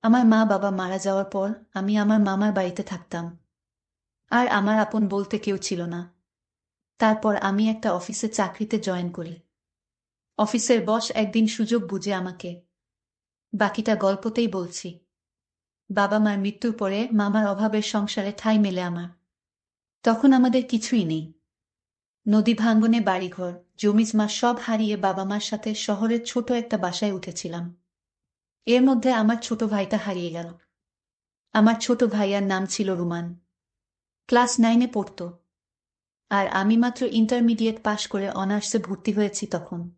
আমার মা বাবা মারা যাওয়ার পর আমি আমার মামার বাড়িতে থাকতাম। আর আমার আপন বলতে কেউ ছিল না। তারপর আমি একটা অফিসে চাকরিতে জয়েন করি। অফিসের বস একদিন সুযোগ বুঝে আমাকে, বাকিটা গল্পতেই বলছি। বাবা মার মৃত্যুর পরে মামার অভাবের সংসারে ঠাঁই মেলে আমার। তখন আমাদের কিছুই নেই। নদী ভাঙ্গনে বাড়িঘর, জমিজমা সব হারিয়ে বাবা মার সাথে শহরের ছোট একটা বাসায় উঠেছিলাম। এর মধ্যে আমার ছোট ভাইটা হারিয়ে গেল। আমার ছোট ভাইয়ার নাম ছিল রুমান। ক্লাস 9-এ পড়তো। আর আমি মাত্র ইন্টারমিডিয়েট পাশ করে অনার্সে ভর্তি হয়েছি তখন।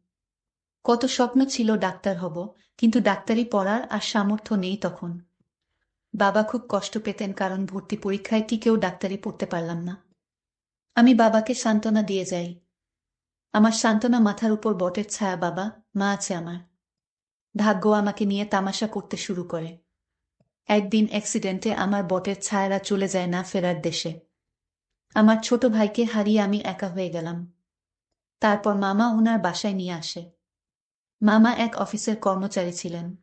কত স্বপ্ন ছিল ডাক্তার হব, কিন্তু ডাক্তারি পড়ার আর সামর্থ্য নেই তখন। বাবা খুব কষ্ট পেতেন কারণ ভর্তি পরীক্ষায় টিকেও ডাক্তারি পড়তে পারলাম না। আমি বাবাকে সান্ত্বনা দিয়ে যাই। আমার সান্ত্বনা মাথার উপর বটের ছায়া। বাবা মা আছে আমার। ভাগ্য আমাকে নিয়ে তামাশা করতে শুরু করে। একদিন অ্যাক্সিডেন্টে আমার বটের ছায়ারা চলে যায় না ফেরার দেশে। আমার ছোট ভাইকে হারিয়ে আমি একা হয়ে গেলাম। তারপর মামা ওনার বাসায় নিয়ে আসে। মামা এক অফিসের কর্মচারী ছিলেন।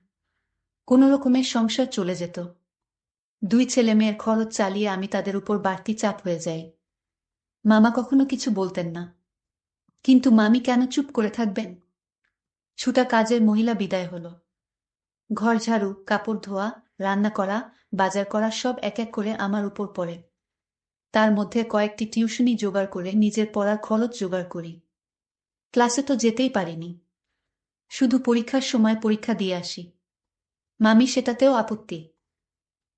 কোনো রকমের সংসার চলে যেত। দুই ছেলে মেয়ের খরচ চালিয়ে আমি তাদের উপর বাড়তি চাপ হয়ে যাই। মামা কখনো কিছু বলতেন না। কিন্তু মামি কেন চুপ করে থাকবেন? ছুটা কাজের মহিলা বিদায় হলো। ঘর ঝাড়ু, কাপড় ধোয়া, রান্না করা, বাজার করা সব এক এক করে আমার উপর পড়ে। তার মধ্যে কয়েকটি টিউশনি জোগাড় করে নিজের পড়ার খরচ জোগাড় করি। ক্লাসে তো যেতেই পারিনি। শুধু পরীক্ষার সময় পরীক্ষা দিয়ে আসি। মামি সেটাতেও আপত্তি।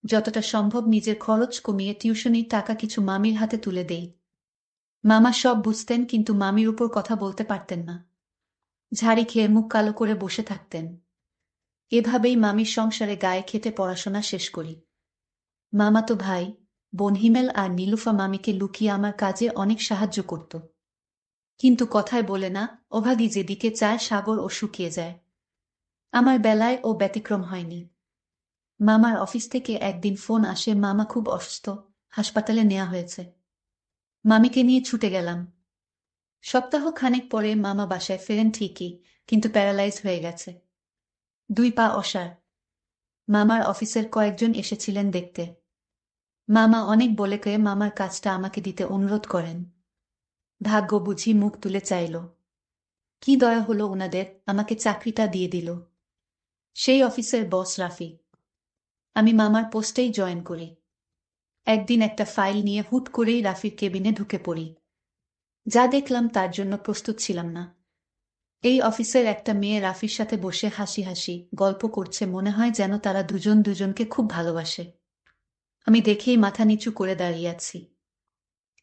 যতটা সম্ভব নিজের খরচ কমিয়ে টিউশনির টাকা কিছু মামির হাতে তুলে দেই। মামা সব বুঝতেন কিন্তু মামির উপর কথা বলতে পারতেন না। ঝাড়ি খেয়ে মুখ কালো করে বসে থাকতেন। এভাবেই মামির সংসারে গায়ে খেটে পড়াশোনা শেষ করি। মামাতো ভাই, বোন হিমেল আর নীলুফা মামিকে লুকিয়ে আমার কাজে অনেক সাহায্য করত। কিন্তু কথায় বলে না, অভাগী যেদিকে চায় সাগর ও শুকিয়ে যায়। আমার বেলায় ও ব্যতিক্রম হয়নি। মামার অফিস থেকে একদিন ফোন আসে, মামা খুব অসুস্থ, হাসপাতালে নেওয়া হয়েছে। মামিকে নিয়ে ছুটে গেলাম। সপ্তাহ খানেক পরে মামা বাসায় ফেরেন ঠিকই, কিন্তু প্যারালাইজ হয়ে গেছে। দুই পা অসাড়। মামার অফিসের কয়েকজন এসেছিলেন দেখতে। মামা অনেক বলে কয়ে মামার কাজটা আমাকে দিতে অনুরোধ করেন। ভাগ্য বুঝি মুখ তুলে চাইল। কি দয়া হলো ওনাদের, আমাকে চাকরিটা দিয়ে দিল। সেই অফিসের বস রাফি। আমি মামার পোস্টেই জয়েন করি। একদিন একটা ফাইল নিয়ে হুট করেই রাফির কেবিনে ঢুকে পড়ি। যা দেখলাম তার জন্য প্রস্তুত ছিলাম না। এই অফিসের একটা মেয়ে রাফির সাথে বসে হাসি হাসি গল্প করছে, মনে হয় যেন তারা দুজন দুজনকে খুব ভালোবাসে। আমি দেখেই মাথা নিচু করে দাঁড়িয়ে আছি।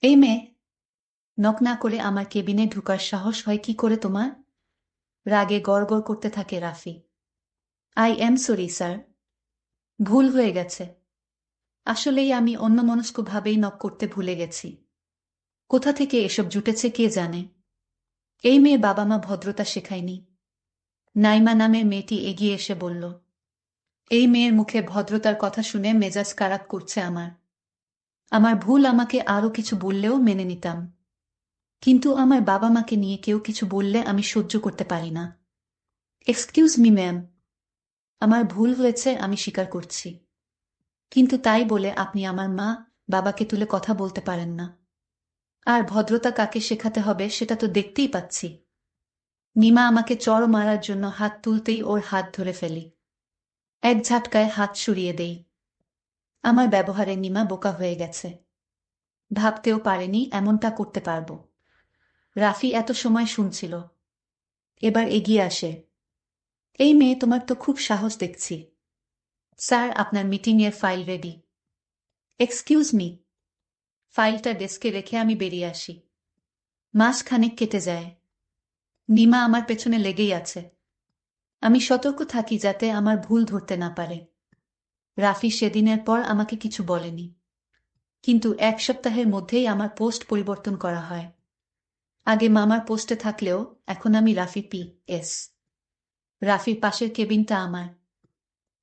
এই মেয়ে, নক না করে আমার কেবিনে ঢুকার সাহস হয় কি করে তোমার? রাগে গড়গড় করতে থাকে Rafi. I am sorry sir, ভুল হয়ে গেছে। আসলেই আমি অন্যমনস্কভাবেই নক করতে ভুলে গেছি। কোথা থেকে এসব জুটেছে কে জানে। এই মেয়ে বাবা মা ভদ্রতা শেখায়নি। নাইমা নামের মেয়েটি এগিয়ে এসে বলল। এই মেয়ের মুখে ভদ্রতার কথা শুনে মেজাজ কারাক করছে আমার। আমার ভুল, আমাকে আরো কিছু বললেও মেনে নিতাম। কিন্তু আমার বাবা মাকে নিয়ে কেউ কিছু বললে আমি সহ্য করতে পারি না। এক্সকিউজ মি ম্যাম, আমার ভুল হয়েছে, আমি স্বীকার করছি। কিন্তু তাই বলে আপনি আমার মা বাবাকে তুলে কথা বলতে পারেন না। আর ভদ্রতা কাকে শেখাতে হবে সেটা তো দেখতেই পাচ্ছি। নিমা আমাকে চড় মারার জন্য হাত তুলতেই ওর হাত ধরে ফেলি। এক ঝাটকায় হাত সরিয়ে দেই। আমার ব্যবহারে নিমা বোকা হয়ে গেছে। ভাবতেও পারেনি এমনটা করতে পারবো। রাফি এত সময় শুনছিল। এবার এগিয়ে আসে। এই মেয়ে, তোমার তো খুব সাহস দেখছি। স্যার, আপনার মিটিংয়ের ফাইল রেডি। Excuse me. ফাইলটা ডেস্কে রেখে আমি বেরিয়ে আসি। মাস খানেক কেটে যায়। নিমা আমার পেছনে লেগেই আছে। আমি সতর্ক থাকি যাতে আমার ভুল ধরতে না পারে। রাফি সেদিনের পর আমাকে কিছু বলেনি। কিন্তু এক সপ্তাহের মধ্যেই আমার পোস্ট পরিবর্তন করা হয়। আগে মামার পোস্টে থাকলেও এখন আমি রাফি পি এস। রাফির পাশের কেবিনটা আমার।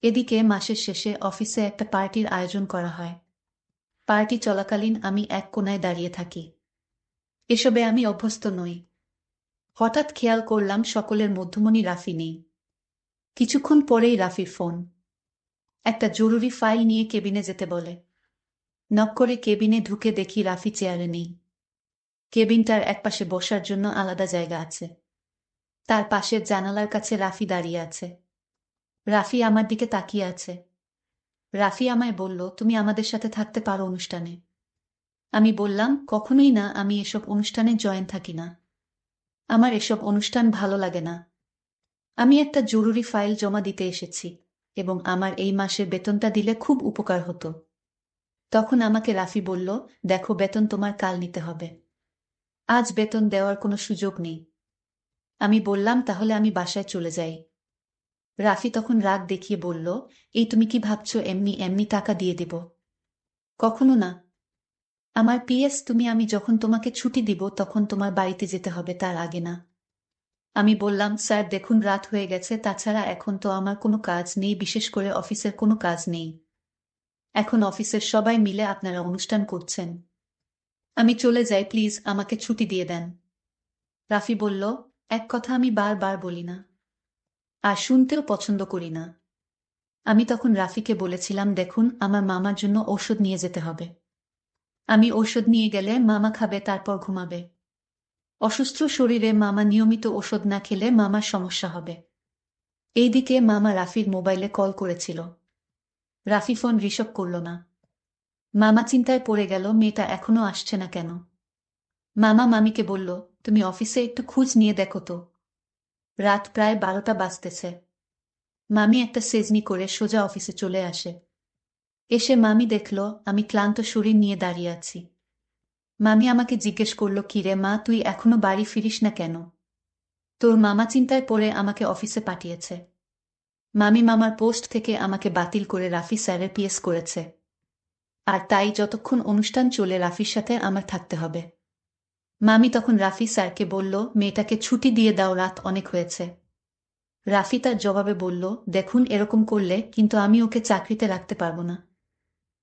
এদিকে মাসের শেষে অফিসে একটা পার্টির আয়োজন করা হয়। পার্টি চলাকালীন আমি এক কোণায় দাঁড়িয়ে থাকি। এসবে আমি অভ্যস্ত নই। হঠাৎ খেয়াল করলাম সকলের মধ্যমণি রাফি নেই। কিছুক্ষণ পরেই রাফির ফোন। একটা জরুরি ফাইল নিয়ে কেবিনে যেতে বলে। নক করে কেবিনে ঢুকে দেখি রাফি চেয়ারে নেই। কেবিনটার একপাশে বসার জন্য আলাদা জায়গা আছে। তার পাশের জানালার কাছে রাফি দাঁড়িয়ে আছে। রাফি আমার দিকে তাকিয়ে আছে। রাফি আমায় বলল, তুমি আমাদের সাথে থাকতে পারো অনুষ্ঠানে। আমি বললাম, কখনোই না, আমি এসব অনুষ্ঠানে জয়েন থাকি না। আমার এসব অনুষ্ঠান ভালো লাগে না। আমি একটা জরুরি ফাইল জমা দিতে এসেছি এবং আমার এই মাসের বেতনটা দিলে খুব উপকার হতো। তখন আমাকে রাফি বলল, দেখো, বেতন তোমার কাল নিতে হবে। আজ বেতন দেওয়ার কোনো সুযোগ নেই। আমি বললাম, তাহলে আমি বাসায় চলে যাই। রাফি তখন রাগ দেখিয়ে বলল, এই তুমি কি ভাবছো এমনি এমনি টাকা দিয়ে দেব? কখনো না। আমার পিএস, আমি যখন তোমাকে ছুটি দিব তখন তোমার বাড়িতে যেতে হবে, তার আগে না। আমি বললাম, স্যার দেখুন, রাত হয়ে গেছে, তাছাড়া এখন তো আমার কোনো কাজ নেই, বিশেষ করে অফিসের কোনো কাজ নেই। এখন অফিসের সবাই মিলে আপনারা অনুষ্ঠান করছেন। আমি চলে যাই, প্লিজ আমাকে ছুটি দিয়ে দেন। রাফি বলল, এক কথা আমি বারবার বলি না, আর শুনতেও পছন্দ করি না। আমি তখন রাফিকে বলেছিলাম, দেখুন, আমার মামার জন্য ঔষধ নিয়ে যেতে হবে। আমি ঔষধ নিয়ে গেলে মামা খাবে, তারপর ঘুমাবে। অসুস্থ শরীরে মামা নিয়মিত ওষুধ না খেলে মামার সমস্যা হবে। এইদিকে মামা রাফির মোবাইলে কল করেছিল। রাফি ফোন রিসিভ করল না। মামা চিন্তায় পড়ে গেল, মেয়েটা এখনো আসছে না কেন। মামা মামিকে বলল, তুমি অফিসে একটু খোঁজ নিয়ে দেখো তো। রাত প্রায় 12টা বাজতেছে। মামি একটা সেজনি করে সোজা অফিসে চলে আসে। এসে মামি দেখল আমি ক্লান্ত শরীর নিয়ে দাঁড়িয়ে আছি। মামি আমাকে জিজ্ঞেস করল, কিরে মা, তুই এখনো বাড়ি ফিরিস না কেন? তোর মামা চিন্তায় পড়ে আমাকে অফিসে পাঠিয়েছে। মামি মামার পোস্ট থেকে আমাকে বাতিল করে রাফি স্যারের পিএস করেছে। আর তাই যতক্ষণ অনুষ্ঠান চলে রাফির সাথে আমার থাকতে হবে। মামি তখন রাফি স্যারকে বলল, মেয়েটাকে ছুটি দিয়ে দাও, রাত অনেক হয়েছে। রাফি তার জবাবে বলল, দেখুন, এরকম করলে কিন্তু আমি ওকে চাকরিতে রাখতে পারবো না।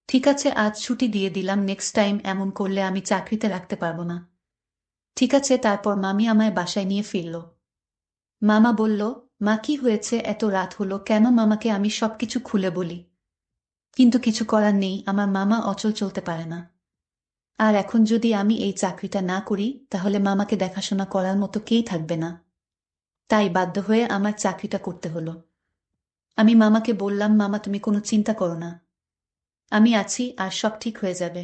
ঠিক আছে, আজ ছুটি দিয়ে দিলাম, নেক্সট টাইম এমন করলে আমি চাকরিতে রাখতে পারবো না। ঠিক আছে। তারপর মামি আমায় বাসায় নিয়ে ফিরল। মামা বলল, মা কি হয়েছে, এত রাত হলো কেন? মামাকে আমি সবকিছু খুলে বলি, কিন্তু কিছু করার নেই, আমার মামা অচল চলতে পারে না। আর এখন যদি আমি এই চাকরিটা না করি তাহলে মামাকে দেখাশোনা করার মতো কেই থাকবে না। তাই বাধ্য হয়ে আমার চাকরিটা করতে হলো। আমি মামাকে বললাম, মামা তুমি কোনো চিন্তা করো না, আমি আছি, আর সব ঠিক হয়ে যাবে।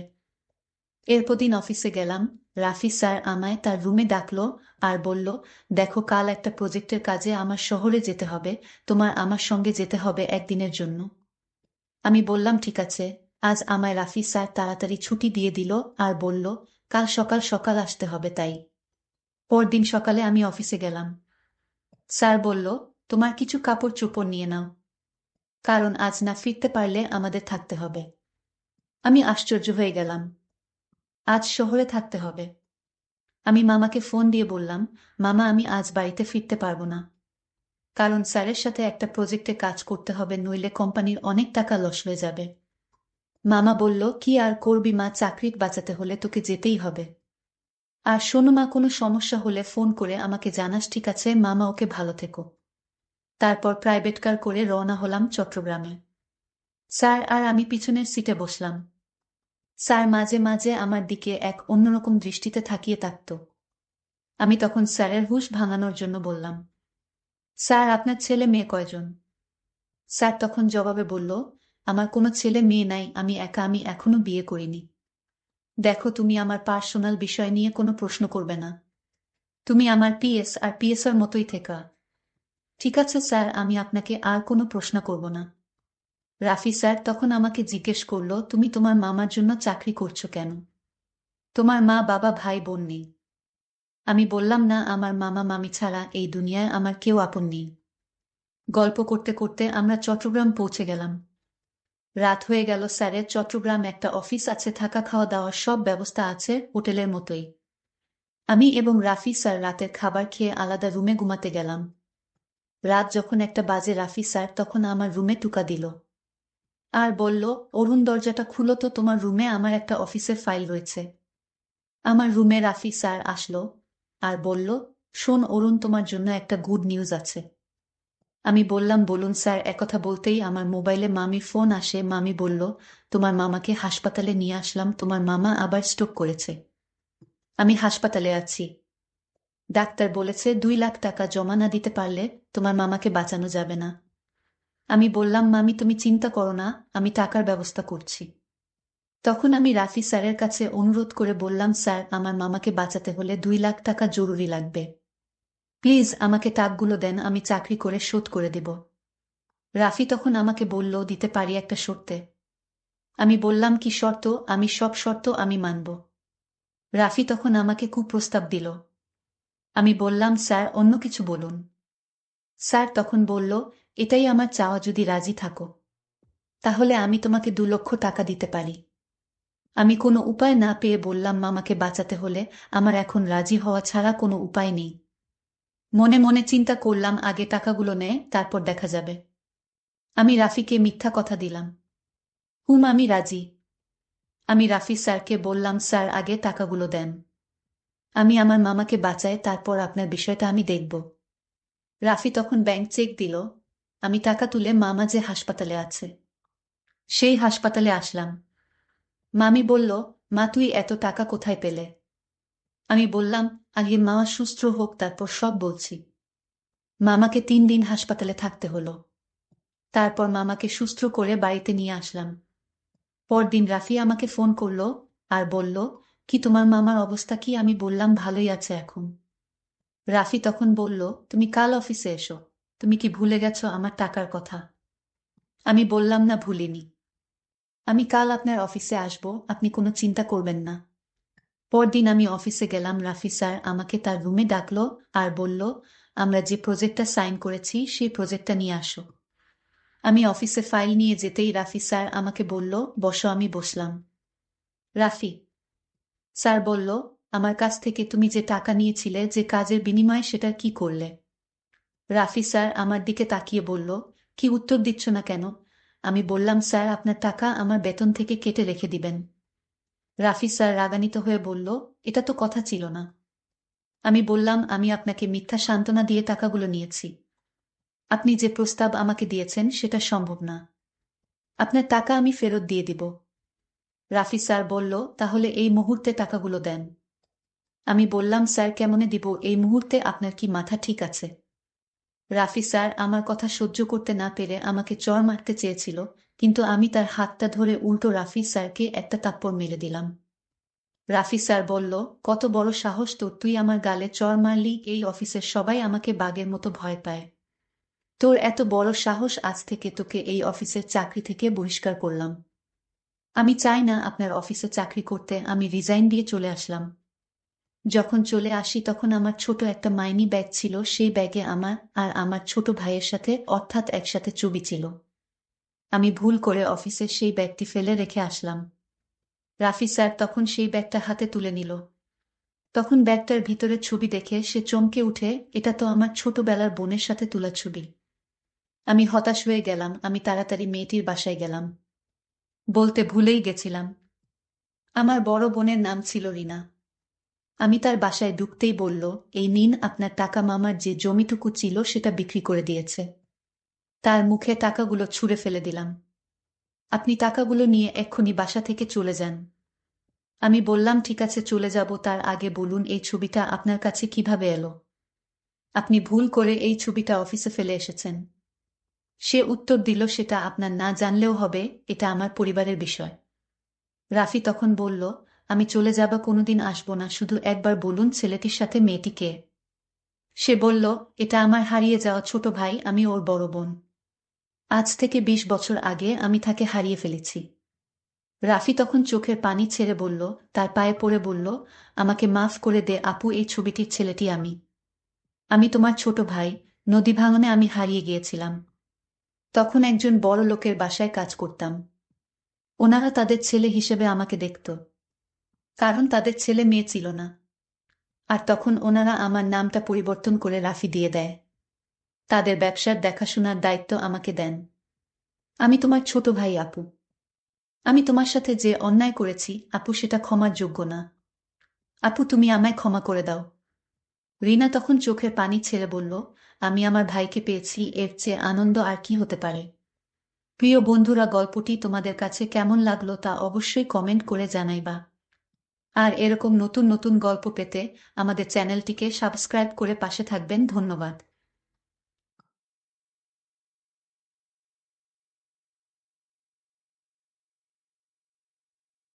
এরপর দিন অফিসে গেলাম। রাফি স্যার আমায় তার রুমে ডাকলো আর বলল, দেখো, কাল একটা প্রজেক্টের কাজে আমার শহরে যেতে হবে, তোমার আমার সঙ্গে যেতে হবে একদিনের জন্য। আমি বললাম, ঠিক আছে। আজ আমায় রাফি স্যার তাড়াতাড়ি ছুটি দিয়ে দিল আর বলল, কাল সকাল সকাল আসতে হবে। তাই পরদিন সকালে আমি অফিসে গেলাম। স্যার বলল, তোমার কিছু কাপড় চোপড় নিয়ে নাও, কারণ আজ না ফিরতে পারলে আমাদের থাকতে হবে। আমি আশ্চর্য হয়ে গেলাম, আজ শহরে থাকতে হবে? আমি মামাকে ফোন দিয়ে বললাম, মামা, আমি আজ বাড়িতে ফিরতে পারবো না, কারণ স্যারের সাথে একটা প্রজেক্টে কাজ করতে হবে, নইলে কোম্পানির অনেক টাকা লস হয়ে যাবে। মামা বলল, কি আর করবি মা, চাকরি বাঁচাতে হলে তোকে যেতেই হবে। আর শোনো মা, কোনো সমস্যা হলে ফোন করে আমাকে জানাস, ঠিক আছে? মামা, ওকে, ভালো থেকো। তারপর প্রাইভেট কার করে রওনা হলাম চট্টগ্রামে। স্যার আর আমি পিছনের সিটে বসলাম। স্যার মাঝে মাঝে আমার দিকে এক অন্যরকম দৃষ্টিতে তাকিয়ে থাকত। আমি তখন স্যারের হুঁশ ভাঙানোর জন্য বললাম, স্যার আপনার ছেলে মেয়ে কয়জন? স্যার তখন জবাবে বলল, আমার কোনো ছেলে মেয়ে নাই, আমি একা, আমি এখনো বিয়ে করিনি। দেখো, তুমি আমার পার্সোনাল বিষয় নিয়ে কোনো প্রশ্ন করবে না। তুমি আমার পিএস আর পিএসআর মতোই থেকা। ঠিক আছে স্যার, আমি আপনাকে আর কোনো প্রশ্ন করব না। রাফি স্যার তখন আমাকে জিজ্ঞেস করল, তুমি তোমার মামার জন্য চাকরি করছো কেন? তোমার মা বাবা ভাই বোন নেই? আমি বললাম, না, আমার মামা মামি ছাড়া এই দুনিয়ায় আমার কেউ আপন নেই। গল্প করতে করতে আমরা চট্টগ্রাম পৌঁছে গেলাম। রাত হয়ে গেল। স্যারের চট্টগ্রাম একটা অফিস আছে, থাকা খাওয়া দাওয়ার সব ব্যবস্থা আছে হোটেলের মতোই। আমি এবং রাফি স্যার রাতের খাবার খেয়ে আলাদা রুমে ঘুমাতে গেলাম। রাত যখন 1টা বাজে, রাফি স্যার তখন আমার রুমে টোকা দিল আর বলল, অরুণ, দরজাটা খুলো তো, তোমার রুমে আমার একটা অফিসের ফাইল রয়েছে। আমার রুমে রাফি স্যার আসলো আর বলল, শোন অরুণ, তোমার জন্য একটা গুড নিউজ আছে। আমি বললাম, বলুন স্যার। একথা বলতেই আমার মোবাইলে মামির ফোন আসে। মামি বলল, তোমার মামাকে হাসপাতালে নিয়ে আসলাম, তোমার মামা আবার স্ট্রোক করেছে। আমি হাসপাতালে আছি। ডাক্তার বলেছে 2 লাখ টাকা জমা না দিতে পারলে তোমার মামাকে বাঁচানো যাবে না। আমি বললাম, মামি তুমি চিন্তা করো না, আমি টাকার ব্যবস্থা করছি। তখন আমি রাফি স্যারের কাছে অনুরোধ করে বললাম, স্যার আমার মামাকে বাঁচাতে হলে 2 লাখ টাকা জরুরি লাগবে। প্লিজ আমাকে টাকাগুলো দেন, আমি চাকরি করে শোধ করে দেব। রাফি তখন আমাকে বলল, দিতে পারি একটা শর্তে। আমি বললাম, কি শর্ত? আমি সব শর্ত আমি মানব। রাফি তখন আমাকে কুপ্রস্তাব দিল। আমি বললাম, স্যার অন্য কিছু বলুন। স্যার তখন বলল, এটাই আমার চাওয়া, যদি রাজি থাকো তাহলে আমি তোমাকে 2 লক্ষ টাকা দিতে পারি। আমি কোনো উপায় না পেয়ে বললাম, মামাকে বাঁচাতে হলে আমার এখন রাজি হওয়া ছাড়া কোনো উপায় নেই। মনে মনে চিন্তা করলাম, আগে টাকাগুলো নেয় তারপর দেখা যাবে। আমি রাফিকে মিথ্যা কথা দিলাম। আমি রাজি। আমি রাফি স্যারকে বললাম, স্যার আগে টাকাগুলো দেন, আমি আমার মামাকে বাঁচাই, তারপর আপনার বিষয়টা আমি দেখব। রাফি তখন ব্যাংক চেক দিল। আমি টাকা তুলে মামা যে হাসপাতালে আছে সেই হাসপাতালে আসলাম। মামি বলল, মা তুই এত টাকা কোথায় পেলে? আমি বললাম, আগে মামা সুস্থ হোক তারপর সব বলছি। মামাকে 3 দিন হাসপাতালে থাকতে হলো। তারপর মামাকে সুস্থ করে বাড়িতে নিয়ে আসলাম। পরদিন রাফি আমাকে ফোন করলো আর বলল, কি তোমার মামার অবস্থা কি? আমি বললাম, ভালোই আছে এখন। রাফি তখন বলল, তুমি কাল অফিসে এসো। তুমি কি ভুলে গেছো আমার টাকার কথা? আমি বললাম, না ভুলিনি। আমি কাল আপনার অফিসে আসব, আপনি কোনো চিন্তা করবেন না। পরদিন আমি অফিসে গেলাম। রাফি স্যার আমাকে তার রুমে ডাকলো আর বলল, আমরা যে প্রজেক্টটা সাইন করেছি সেই প্রজেক্টটা নিয়ে আসো। আমি অফিসে ফাইল নিয়ে যেতেই রাফি স্যার আমাকে বলল, বসো। আমি বসলাম। রাফি স্যার বলল, আমার কাছ থেকে তুমি যে টাকা নিয়েছিলে যে কাজের বিনিময়ে, সেটা কি করলে? রাফি স্যার আমার দিকে তাকিয়ে বলল, কি উত্তর দিচ্ছ না কেন? আমি বললাম, স্যার আপনার টাকা আমার বেতন থেকে কেটে রেখে দিবেন। রাফি স্যার রাগান্বিত হয়ে বলল, এটা তো কথা ছিল না। আমি বললাম, আমি আপনাকে মিথ্যা সান্ত্বনা দিয়ে টাকাগুলো নিয়েছি। আপনি যে প্রস্তাব আমাকে দিয়েছেন সেটা সম্ভব না। আপনার টাকা আমি ফেরত দিয়ে দিব। রাফি স্যার বলল, তাহলে এই মুহূর্তে টাকাগুলো দেন। আমি বললাম, স্যার কেমনে দিব এই মুহূর্তে? আপনার কি মাথা ঠিক আছে? রাফি স্যার আমার কথা সহ্য করতে না পেরে আমাকে চড় মারতে চেয়েছিল, কিন্তু আমি তার হাতটা ধরে উল্টো রাফি স্যারকে একটা থাপ্পড় মেরে দিলাম। রাফি স্যার বলল, কত বড় সাহস তোর, তুই আমার গালে চড় মারলি? এই অফিসের সবাই আমাকে বাঘের মতো ভয় পায়। তোর এত বড় সাহস, আজ থেকে তোকে এই অফিসের চাকরি থেকে বহিষ্কার করলাম। আমি চাই না আপনার অফিসে চাকরি করতে। আমি রিজাইন দিয়ে চলে আসলাম। যখন চলে আসি তখন আমার ছোট একটা মাইনি ব্যাগ ছিল, সেই ব্যাগে আমার আর আমার ছোট ভাইয়ের সাথে অর্থাৎ একসাথে ছবি ছিল। আমি ভুল করে অফিসের সেই ব্যাগটি ফেলে রেখে আসলাম। রাফি স্যার তখন সেই ব্যাগটা হাতে তুলে নিল। তখন ব্যাগটার ভিতরে ছবি দেখে সে চমকে উঠে, এটা তো আমার ছোটবেলার বোনের সাথে তোলা ছবি। আমি হতাশ হয়ে গেলাম। আমি তাড়াতাড়ি মেয়েটির বাসায় গেলাম। বলতে ভুলেই গেছিলাম, আমার বড় বোনের নাম ছিল রিনা। আমি তার বাসায় ঢুকতেই বলল, এই নিন আপনার টাকা, মামার যে জমিটুকু ছিল সেটা বিক্রি করে দিয়েছে। তার মুখে টাকাগুলো ছুঁড়ে ফেলে দিলাম। আপনি টাকাগুলো নিয়ে এক্ষুনি বাসা থেকে চলে যান। আমি বললাম, ঠিক আছে চলে যাব, তার আগে বলুন এই ছবিটা আপনার কাছে কিভাবে এলো? আপনি ভুল করে এই ছবিটা অফিসে ফেলে এসেছেন। সে উত্তর দিল, সেটা আপনার না জানলেও হবে, এটা আমার পরিবারের বিষয়। রাফি তখন বলল, আমি চলে যাব, কোনোদিন আসবো না, শুধু একবার বলুন ছেলেটির সাথে মেয়েটি কে? সে বলল, এটা আমার হারিয়ে যাওয়া ছোট ভাই, আমি ওর বড় বোন। আজ থেকে 20 বছর আগে আমি তাকে হারিয়ে ফেলেছি। রাফি তখন চোখের পানি ছেড়ে বলল, তার পায়ে পড়ে বলল, আমাকে মাফ করে দে আপু, এই ছবিটির ছেলেটি আমি। আমি তোমার ছোট ভাই। নদী ভাঙনে আমি হারিয়ে গিয়েছিলাম। তখন একজন বড় লোকের বাসায় কাজ করতাম। ওনারা তাদের ছেলে হিসেবে আমাকে দেখত, কারণ তাদের ছেলে মেয়ে ছিল না। আর তখন ওনারা আমার নামটা পরিবর্তন করে রাফি দিয়ে দেয়। তাদের ব্যবসার দেখাশোনার দায়িত্ব আমাকে দেন। আমি তোমার ছোট ভাই আপু। আমি তোমার সাথে যে অন্যায় করেছি আপু, সেটা ক্ষমার যোগ্য না। আপু তুমি আমায় ক্ষমা করে দাও। রিনা তখন চোখের পানি ছেড়ে বলল, আমি আমার ভাইকে পেয়েছি, এর চেয়ে আনন্দ আর কি হতে পারে। প্রিয় বন্ধুরা, গল্পটি তোমাদের কাছে কেমন লাগলো তা অবশ্যই কমেন্ট করে জানাইবা। আর এরকম নতুন নতুন গল্প পেতে আমাদের চ্যানেলটিকে সাবস্ক্রাইব করে পাশে থাকবেন। ধন্যবাদ।